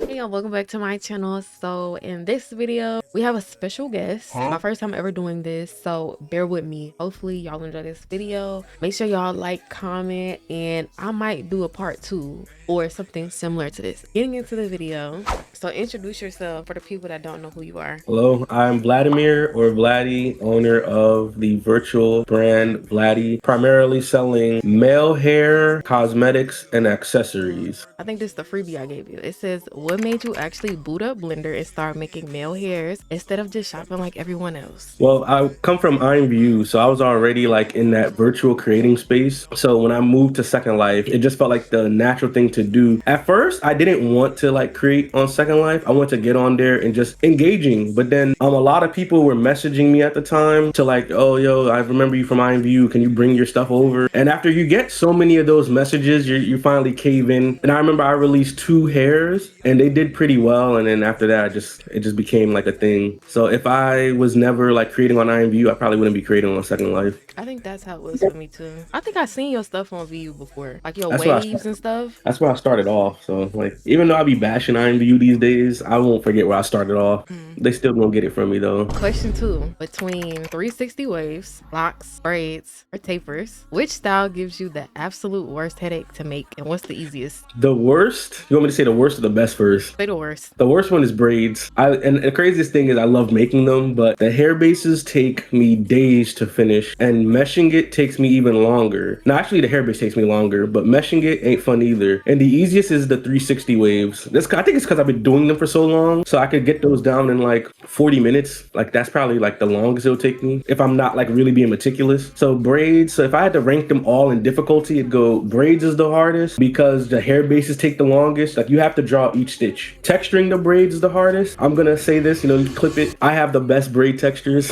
Hey y'all, welcome back to my channel. So in this video we have a special guest. My first time ever doing this, so bear with me. Hopefully y'all enjoy this video. Make sure y'all like, comment, and I might do a part 2 or something similar to this. Getting into the video, so introduce yourself for the people that don't know who you are. Hello, I'm Vladimir, or Vladdy, owner of the virtual brand Vladdy, primarily selling male hair, cosmetics, and accessories. I think this is the freebie I gave you. It says, what made you actually boot up Blender and start making male hairs instead of just shopping like everyone else? Well, I come from IMVU, so I was already like in that virtual creating space. So when I moved to Second Life, it just felt like the natural thing to do. At first, I didn't want to like create on Second Life. I wanted to get on there and just engaging. But then a lot of people were messaging me at the time to like, oh, yo, I remember you from IMVU. Can you bring your stuff over? And after you get so many of those messages, you finally cave in. And I remember I released 2 hairs and they did pretty well. And then after that, it just became like a thing. So if I was never like creating on IMVU, I probably wouldn't be creating on Second Life. I think that's how it was for me too. I think I've seen your stuff on VU before, like your That's waves and stuff. That's where I started off. So like, even though I be bashing IMVU these days, I won't forget where I started off. They still gonna get it from me though. Question 2, between 360 waves, locks, braids, or tapers, which style gives you the absolute worst headache to make, and what's the easiest? The worst? You want me to say the worst or the best first? Say the worst. The worst one is braids. And the craziest thing is I love making them, but the hair bases take me days to finish, and meshing it takes me even longer. Now, actually, the hair base takes me longer, but meshing it ain't fun either. And the easiest is the 360 waves. I think it's because I've been doing them for so long, so I could get those down in like 40 minutes. Like that's probably like the longest it'll take me if I'm not like really being meticulous. So braids, so if I had to rank them all in difficulty, it'd go braids is the hardest because the hair bases take the longest. Like you have to draw each stitch. Texturing the braids is the hardest. I'm gonna say this, you clip it. I have the best braid textures.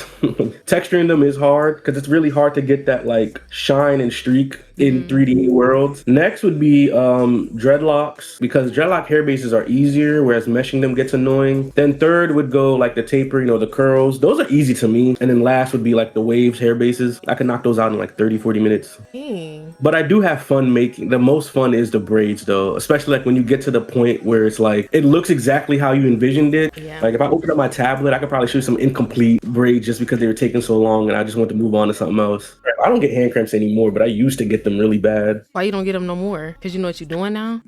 Texturing them is hard because it's really hard to get that like shine and streak in 3D worlds. Next would be dreadlocks, because dreadlock hair bases are easier, whereas meshing them gets annoying. Then third would go like the taper, the curls. Those are easy to me. And then last would be like the waves hair bases. I can knock those out in like 30-40 minutes. But I do have fun making. The most fun is the braids though, especially like when you get to the point where it's like it looks exactly how you envisioned it. Like if I open up my tablet, I could probably show you some incomplete braids just because they were taking so long and I just want to move on to something else. I don't get hand cramps anymore, but I used to get them really bad. Why you don't get them no more? Because you know what you're doing now?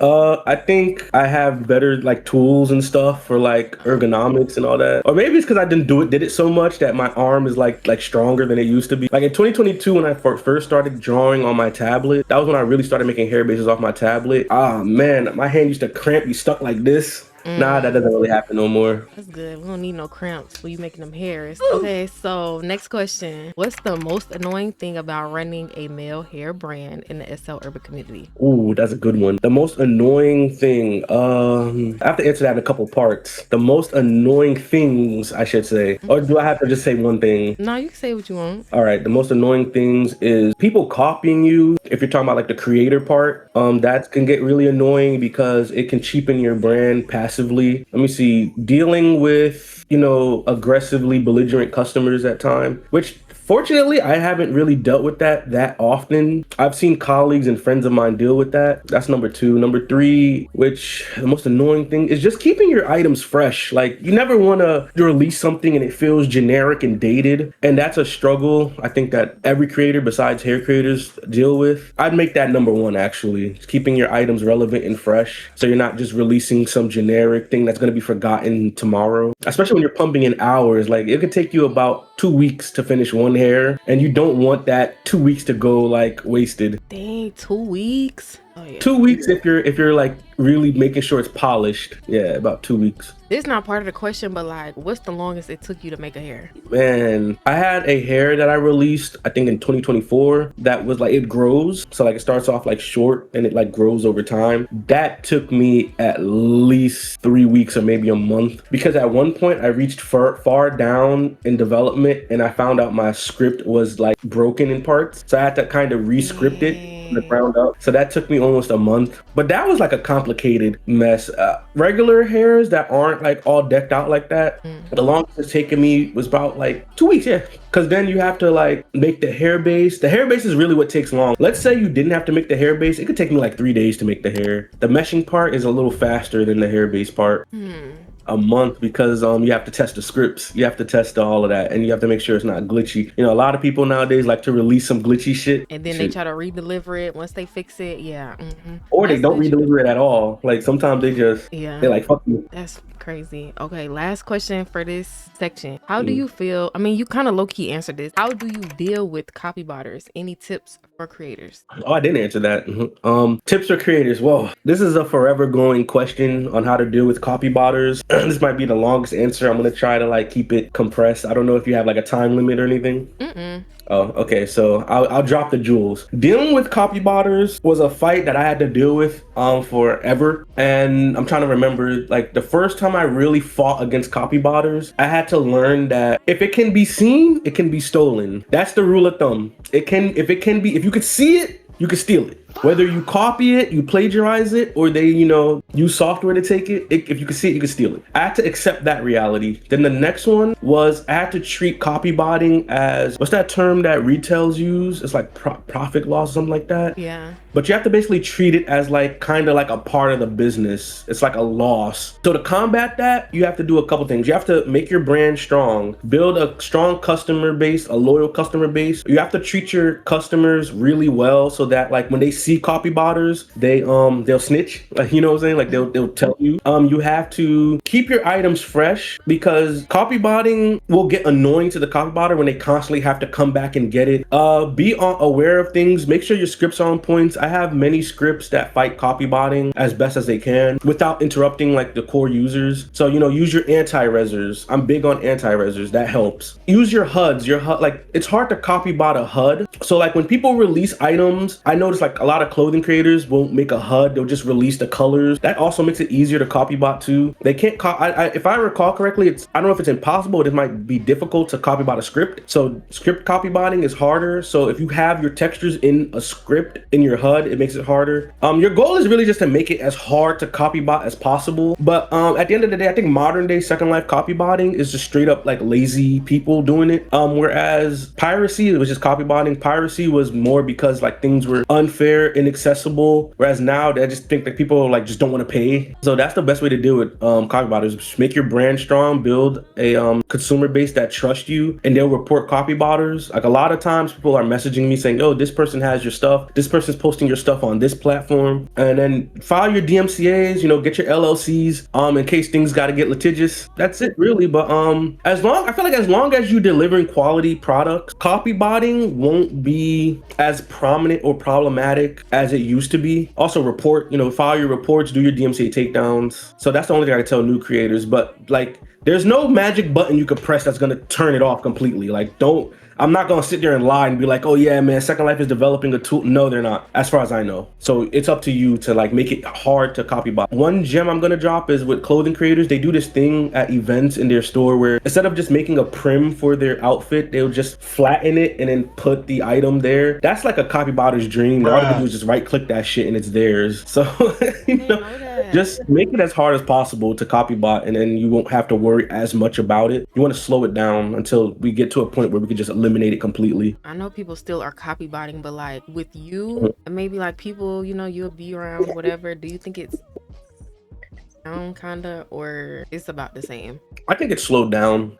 I think I have better like tools and stuff for like ergonomics and all that. Or maybe it's because I did it so much that my arm is like stronger than it used to be. Like in 2022 when I first started drawing on my tablet, that was when I really started making hair bases off my tablet. Ah man, my hand used to cramp, be stuck like this. Nah, that doesn't really happen no more. That's good. We don't need no cramps when you making them hairs. Okay, so next question. What's the most annoying thing about running a male hair brand in the SL urban community? Ooh, that's a good one. The most annoying thing, I have to answer that in a couple parts. The most annoying things, I should say. Or do I have to just say one thing? No, you can say what you want. All right, the most annoying things is people copying you. If you're talking about like the creator part, that can get really annoying because it can cheapen your brand passively. Let me see, dealing with, aggressively belligerent customers at time, which fortunately, I haven't really dealt with that often. I've seen colleagues and friends of mine deal with that. That's number 2. Number 3, which the most annoying thing is just keeping your items fresh. Like you never want to release something and it feels generic and dated. And that's a struggle I think that every creator besides hair creators deal with. I'd make that number 1 actually. Just keeping your items relevant and fresh. So you're not just releasing some generic thing that's going to be forgotten tomorrow. Especially when you're pumping in hours. Like it could take you about 2 weeks to finish one hair, and you don't want that 2 weeks to go like wasted. Dang, 2 weeks? Oh, yeah. 2 weeks if you're like really making sure it's polished. Yeah, about 2 weeks. This is not part of the question, but like, what's the longest it took you to make a hair? Man, I had a hair that I released, I think in 2024, that was like, it grows. So like it starts off like short and it like grows over time. That took me at least 3 weeks or maybe a month, because at one point I reached far down in development and I found out my script was like broken in parts. So I had to kind of re-script it. the ground up. So that took me almost a month. But that was like a complicated mess. Regular hairs that aren't like all decked out like that, the longest it's taken me was about like 2 weeks, yeah. Because then you have to like make the hair base. The hair base is really what takes long. Let's say you didn't have to make the hair base. It could take me like 3 days to make the hair. The meshing part is a little faster than the hair base part. A month, because you have to test the scripts, you have to test all of that, and you have to make sure it's not glitchy. You know, a lot of people nowadays like to release some glitchy shit, and then they try to redeliver it once they fix it. Yeah. Or they don't redeliver it at all. Like sometimes they just they're like, fuck you. That's crazy. Okay, last question for this section. How do you feel? I mean, you kind of low-key answered this. How do you deal with copy botters? Any tips for creators? Oh, I didn't answer that. Tips for creators. Well, this is a forever going question on how to deal with copy botters. This might be the longest answer. I'm gonna try to like keep it compressed. I don't know if you have like a time limit or anything. Oh, okay. So I'll drop the jewels. Dealing with copy botters was a fight that I had to deal with forever. And I'm trying to remember, like the first time I really fought against copy botters, I had to learn that if it can be seen, it can be stolen. That's the rule of thumb. If you could see it, you can steal it. Whether you copy it, you plagiarize it, or they, use software to take it, if you can see it, you can steal it. I had to accept that reality. Then the next one was I had to treat copy botting as, what's that term that retails use? It's like profit loss or something like that. Yeah. But you have to basically treat it as like kind of like a part of the business. It's like a loss. So to combat that, you have to do a couple things. You have to make your brand strong, build a strong customer base, a loyal customer base. You have to treat your customers really well so that like when they see copy botters, they'll snitch. Like, you know what I'm saying? Like they'll tell you. You have to keep your items fresh, because copy botting will get annoying to the copy botter when they constantly have to come back and get it. Be aware of things. Make sure your scripts are on points. I have many scripts that fight copy botting as best as they can without interrupting like the core users. So, use your anti-resers. I'm big on anti-resers. That helps. Use your HUDs. Like it's hard to copy bot a HUD. So like when people release items, I notice like a lot of clothing creators won't make a HUD. They'll just release the colors. That also makes it easier to copy bot too. They can't if I recall correctly, I don't know if it's impossible, but it might be difficult to copy bot a script. So script copy botting is harder. So if you have your textures in a script in your HUD, it makes it harder. Your goal is really just to make it as hard to copy bot as possible. But at the end of the day, I think modern day Second Life copy botting is just straight up like lazy people doing it. Whereas piracy, it was just copy botting. Piracy was more because like things were unfair, inaccessible. Whereas now I just think that people like just don't want to pay. So that's the best way to deal with copy botters. Just make your brand strong, build a consumer base that trusts you, and they'll report copy botters. Like a lot of times people are messaging me saying, oh, this person has your stuff. This person's posting your stuff on this platform. And then file your DMCAs, get your LLCs in case things got to get litigious. That's it really. But I feel like as long as you're delivering quality products, copy botting won't be as prominent or problematic as it used to be. Also file your reports, do your DMCA takedowns. So that's the only thing I can tell new creators. But like there's no magic button you could press that's gonna turn it off completely. Like I'm not gonna sit there and lie and be like, oh yeah, man, Second Life is developing a tool. No, they're not, as far as I know. So it's up to you to like make it hard to copy bot. One gem I'm gonna drop is with clothing creators. They do this thing at events in their store where instead of just making a prim for their outfit, they'll just flatten it and then put the item there. That's like a copy botter's dream. All they do is just right click that shit and it's theirs. So just make it as hard as possible to copy bot, and then you won't have to worry as much about it. You want to slow it down until we get to a point where we can just eliminate it completely. I know people still are copy botting, but like with you and maybe like people you'll be around, whatever, do you think it's down kinda, or it's about the same? I think it's slowed down.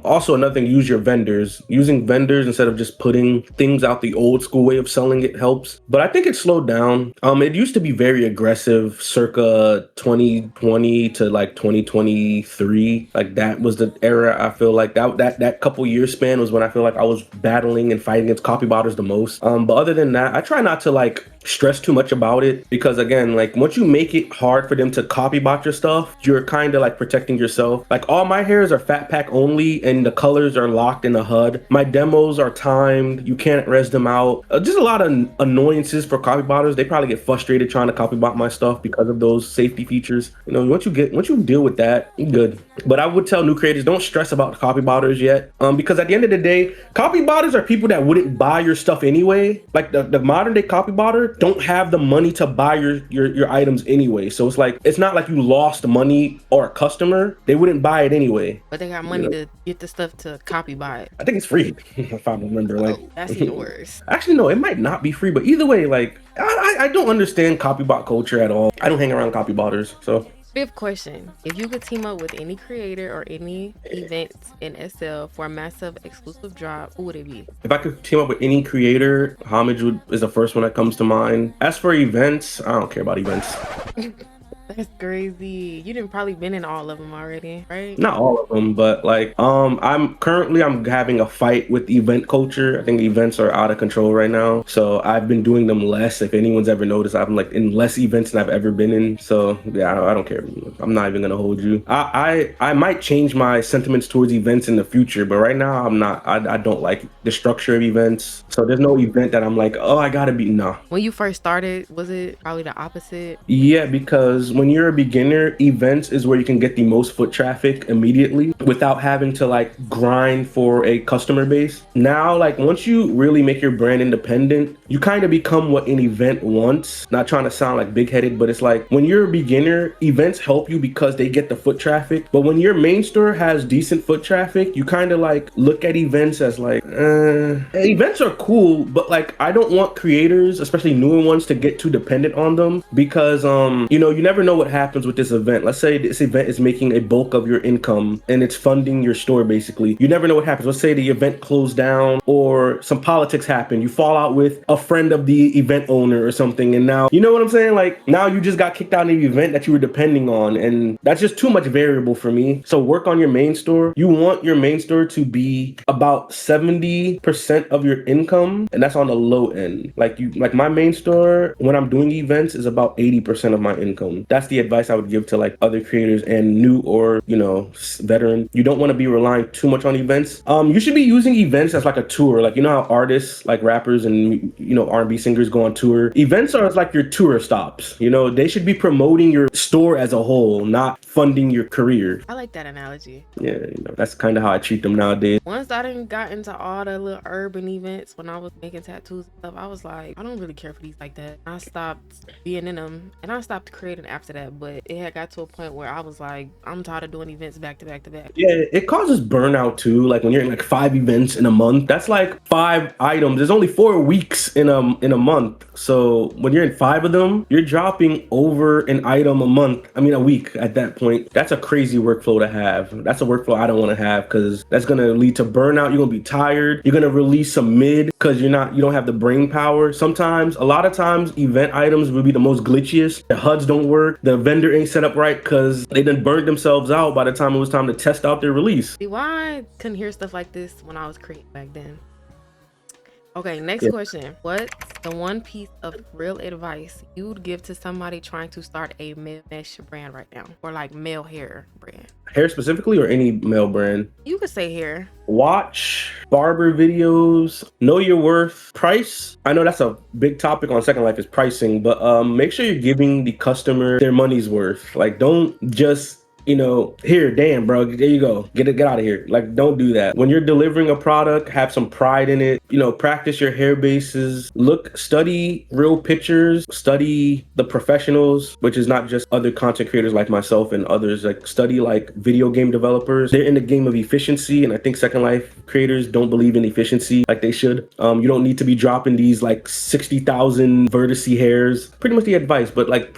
Also another thing, use your vendors. Using vendors instead of just putting things out the old school way of selling it helps. But I think it's slowed down. It used to be very aggressive circa 2020 to like 2023. Like that was the era. I feel like that couple year span was when I feel like I was battling and fighting against copy botters the most. But other than that, I try not to like stress too much about it, because again, like once you make it hard hard for them to copy bot your stuff, you're kind of like protecting yourself. Like all my hairs are fat pack only and the colors are locked in the HUD. My demos are timed. You can't res them out. Just a lot of annoyances for copy botters. They probably get frustrated trying to copy bot my stuff because of those safety features. You know, once you deal with that, you're good. But I would tell new creators, don't stress about copy botters yet, because at the end of the day, copy botters are people that wouldn't buy your stuff anyway. Like the modern day copy botter don't have the money to buy your items anyway. So it's like, it's not like you lost money or a customer. They wouldn't buy it anyway. But they got money to get the stuff to copy buy it. I think it's free if I remember. Like, that's even worse. Actually, no, it might not be free, but either way, like I don't understand copy bot culture at all. I don't hang around copy botters, so. Fifth question. If you could team up with any creator or any events in SL for a massive exclusive drop, who would it be? If I could team up with any creator, Homage is the first one that comes to mind. As for events, I don't care about events. That's crazy. You didn't probably been in all of them already, right? Not all of them, but like I'm having a fight with event culture. I think events are out of control right now, so I've been doing them less. If anyone's ever noticed, I'm like in less events than I've ever been in. So yeah, I don't care. I'm not even gonna hold you. I might change my sentiments towards events in the future, but right now I'm not. I don't like the structure of events. So there's no event that I'm like, oh, I gotta be. No. When you first started, was it probably the opposite? Yeah, because when you're a beginner, events is where you can get the most foot traffic immediately without having to like grind for a customer base. Now, like once you really make your brand independent, you kind of become what an event wants. Not trying to sound like big-headed, but it's like when you're a beginner, events help you because they get the foot traffic. But when your main store has decent foot traffic, you kind of like look at events as like, events are cool, but like I don't want creators, especially newer ones, to get too dependent on them because you know, you never know what happens with this event. Let's say this event is making a bulk of your income and it's funding your store basically. You never know what happens. Let's say the event closed down or some politics happen. You fall out with a friend of the event owner or something, and now, you know what I'm saying? Like now you just got kicked out of the event that you were depending on, and that's just too much variable for me. So work on your main store. You want your main store to be about 70% of your income, and that's on the low end. Like my main store, when I'm doing events, is about 80% of my income. That's the advice I would give to like other creators and new or, you know, veteran. You don't want to be relying too much on events. You should be using events as like a tour. Like, you know how artists like rappers and, you know, R&B singers go on tour. Events are like your tour stops. You know, they should be promoting your store as a whole, not funding your career. I like that analogy. Yeah, you know, that's kind of how I treat them nowadays. Once I didn't got into all the little urban events when I was making tattoos and stuff, I was like, I don't really care for these like that. I stopped being in them and I stopped creating after that, but it had got to a point where I was like, I'm tired of doing events back to back to back. Yeah, it causes burnout too. Like when you're in like 5 events in a month, that's like 5 items. There's only 4 weeks in a month. So when you're in 5 of them, you're dropping over an item a week at that point. That's a crazy workflow to have. That's a workflow I don't want to have because that's going to lead to burnout. You're going to be tired. You're going to release some mid because you don't have the brain power. A lot of times event items will be the most glitchiest. The HUDs don't work. The vendor ain't set up right because they done burned themselves out by the time it was time to test out their release. See, why I couldn't hear stuff like this when I was creating back then? Okay, next question. What's the one piece of real advice you'd give to somebody trying to start a male mesh brand right now, or like male hair brand? Hair specifically, or any male brand? You could say hair. Watch barber videos, know your worth. Price, I know that's a big topic on Second Life, is pricing, but make sure you're giving the customer their money's worth. Like, don't just, you know, here, damn, bro, there you go, get out of here. Like, don't do that. When you're delivering a product, have some pride in it. You know, practice your hair bases. Study real pictures, study the professionals, which is not just other content creators like myself and others. Like, study like video game developers. They're in the game of efficiency, and I think Second Life creators don't believe in efficiency like they should. You don't need to be dropping these like 60,000 vertice hairs. Pretty much the advice, but like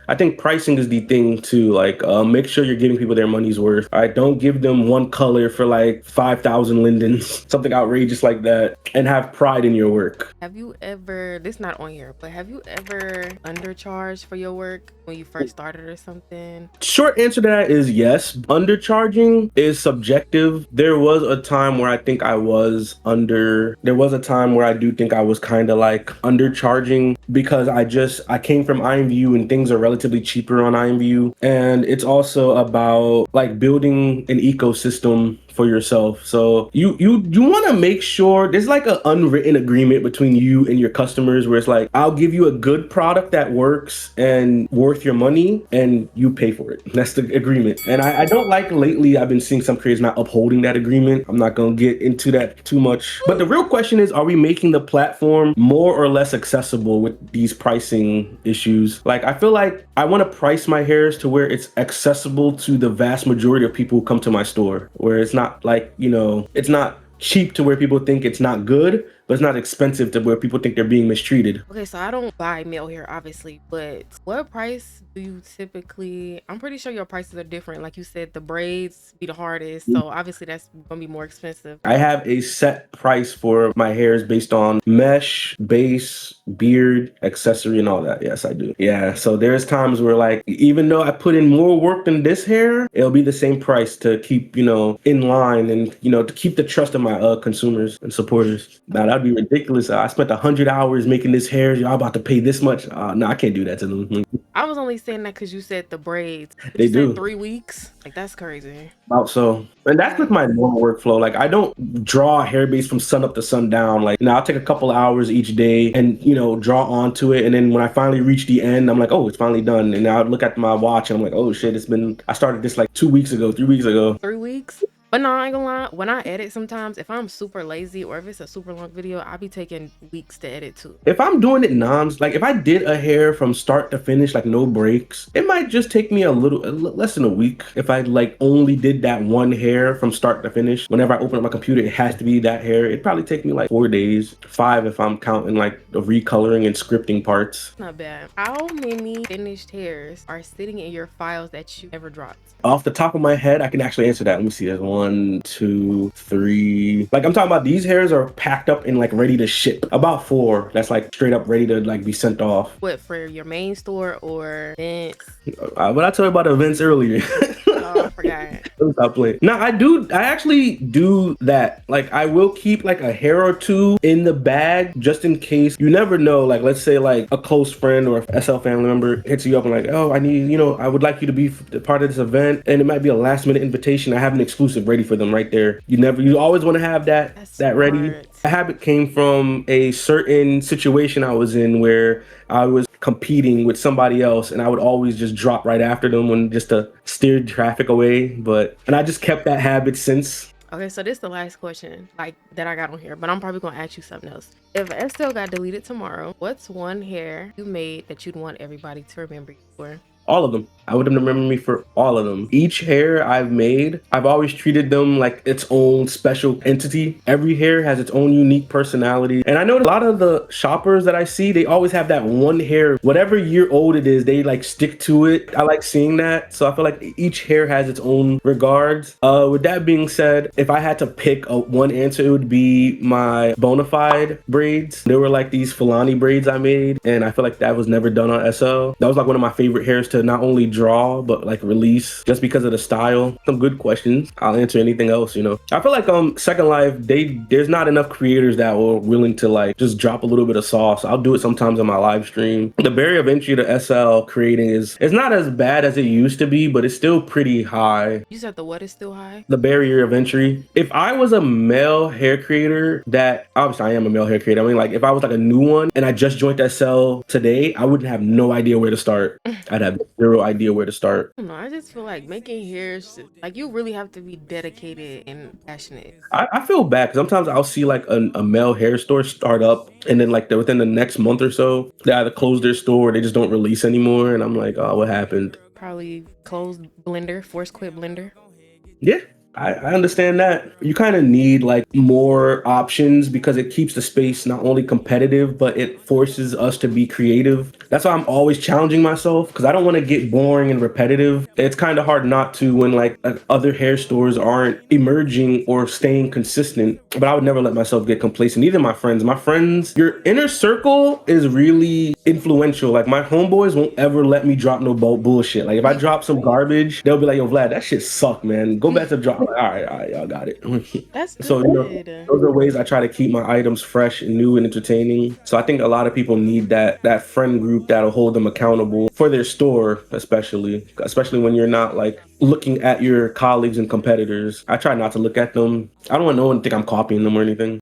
I think pricing is the thing too. Like, make sure you're giving people their money's worth. All right, don't give them one color for like 5,000 lindens, something outrageous like that, and have pride in your work. Have you ever, this not on here, but have you ever undercharged for your work when you first started or something? Short answer to that is yes. Undercharging is subjective. There was a time where I think I was there was a time where I do think I was kind of like undercharging because I came from IMVU and things are relative relatively cheaper on IMVU. And it's also about like building an ecosystem for yourself. So you want to make sure there's like an unwritten agreement between you and your customers where it's like, I'll give you a good product that works and worth your money and you pay for it. That's the agreement. And I don't like lately, I've been seeing some creators not upholding that agreement. I'm not going to get into that too much. But the real question is, are we making the platform more or less accessible with these pricing issues? Like, I feel like I want to price my hairs to where it's accessible to the vast majority of people who come to my store, where it's not like, you know, it's not cheap to where people think it's not good, but it's not expensive to where people think they're being mistreated. Okay, so I don't buy male hair, obviously, but what price do you typically, I'm pretty sure your prices are different. Like you said, the braids be the hardest, so obviously that's gonna be more expensive. I have a set price for my hairs based on mesh, base, beard, accessory, and all that. Yes, I do. Yeah, so there's times where like, even though I put in more work than this hair, it'll be the same price to keep, you know, in line and, you know, to keep the trust of my consumers and supporters. Now, that'd be ridiculous. I spent 100 hours making this hair. Y'all about to pay this much? No, I can't do that to them. I was only saying that because you said the braids. They do. 3 weeks? Like, that's crazy. About so. And that's with my normal workflow. Like, I don't draw a hair base from sun up to sundown. Like, now I'll take a couple of hours each day and, you know, draw onto it. And then when I finally reach the end, I'm like, oh, it's finally done. And now I look at my watch and I'm like, oh shit, I started this like 2 weeks ago, 3 weeks ago. 3 weeks? But no, I ain't gonna lie, when I edit sometimes, if I'm super lazy or if it's a super long video, I'll be taking weeks to edit too. If I'm doing it like if I did a hair from start to finish, like no breaks, it might just take me a little less than a week. If I like only did that one hair from start to finish, whenever I open up my computer, it has to be that hair. It'd probably take me like 4 days, 5 if I'm counting like the recoloring and scripting parts. Not bad. How many finished hairs are sitting in your files that you never dropped? Off the top of my head, I can actually answer that. Let me see. There's 1, 2, 3. Like, I'm talking about these hairs are packed up and like ready to ship. About 4 that's like straight up ready to like be sent off. What, for your main store or events? But I told you about events earlier. Oh, I forgot. Stop playing. No, I actually do that. Like, I will keep like a hair or two in the bag just in case. You never know. Like, let's say like a close friend or a SL family member hits you up and like, oh, I need, you know, I would like you to be part of this event, and it might be a last minute invitation. I have an exclusive ready for them right there. You always want to have that ready. The habit came from a certain situation I was in where I was competing with somebody else, and I would always just drop right after them just to steer traffic away. And I just kept that habit since. Okay, so this is the last question like that I got on here, but I'm probably gonna ask you something else. If SL got deleted tomorrow, what's one hair you made that you'd want everybody to remember you for? All of them. I would remember me for all of them. Each hair I've made, I've always treated them like its own special entity. Every hair has its own unique personality. And I know a lot of the shoppers that I see, they always have that one hair. Whatever year old it is, they like stick to it. I like seeing that. So I feel like each hair has its own regards. With that being said, if I had to pick one answer, it would be my Bonafide braids. They were like these Fulani braids I made, and I feel like that was never done on SL. That was like one of my favorite hairs to not only draw but like release, just because of the style. Some good questions. I'll answer anything else, you know. I feel like Second Life, there's not enough creators that were willing to like just drop a little bit of sauce. I'll do it sometimes on my live stream. The barrier of entry to SL creating it's not as bad as it used to be, but it's still pretty high. You said the what is still high? The barrier of entry. If I was a male hair creator, that obviously I am a male hair creator. I mean, like if I was like a new one and I just joined SL today, I wouldn't have no idea where to start. I'd have zero idea where to start. I don't know, I just feel like making hairs, like you really have to be dedicated and passionate. I feel bad because sometimes I'll see like a male hair store start up, and then like within the next month or so, they either close their store or they just don't release anymore. And I'm like, oh, what happened? Probably closed Blender, force quit Blender. Yeah. I understand that. You kind of need like more options because it keeps the space not only competitive, but it forces us to be creative. That's why I'm always challenging myself, because I don't want to get boring and repetitive. It's kind of hard not to when like other hair stores aren't emerging or staying consistent. But I would never let myself get complacent. Neither my friends. My friends, your inner circle is really influential. Like my homeboys won't ever let me drop no bullshit. Like if I drop some garbage, they'll be like, yo, Vlad, that shit sucked, man. Go back to drop. I'm like, all right, y'all got it. That's So, good. those are ways I try to keep my items fresh and new and entertaining. So I think a lot of people need that friend group that'll hold them accountable for their store, especially when you're not like looking at your colleagues and competitors. I try not to look at them. I don't want no one to think I'm copying them or anything.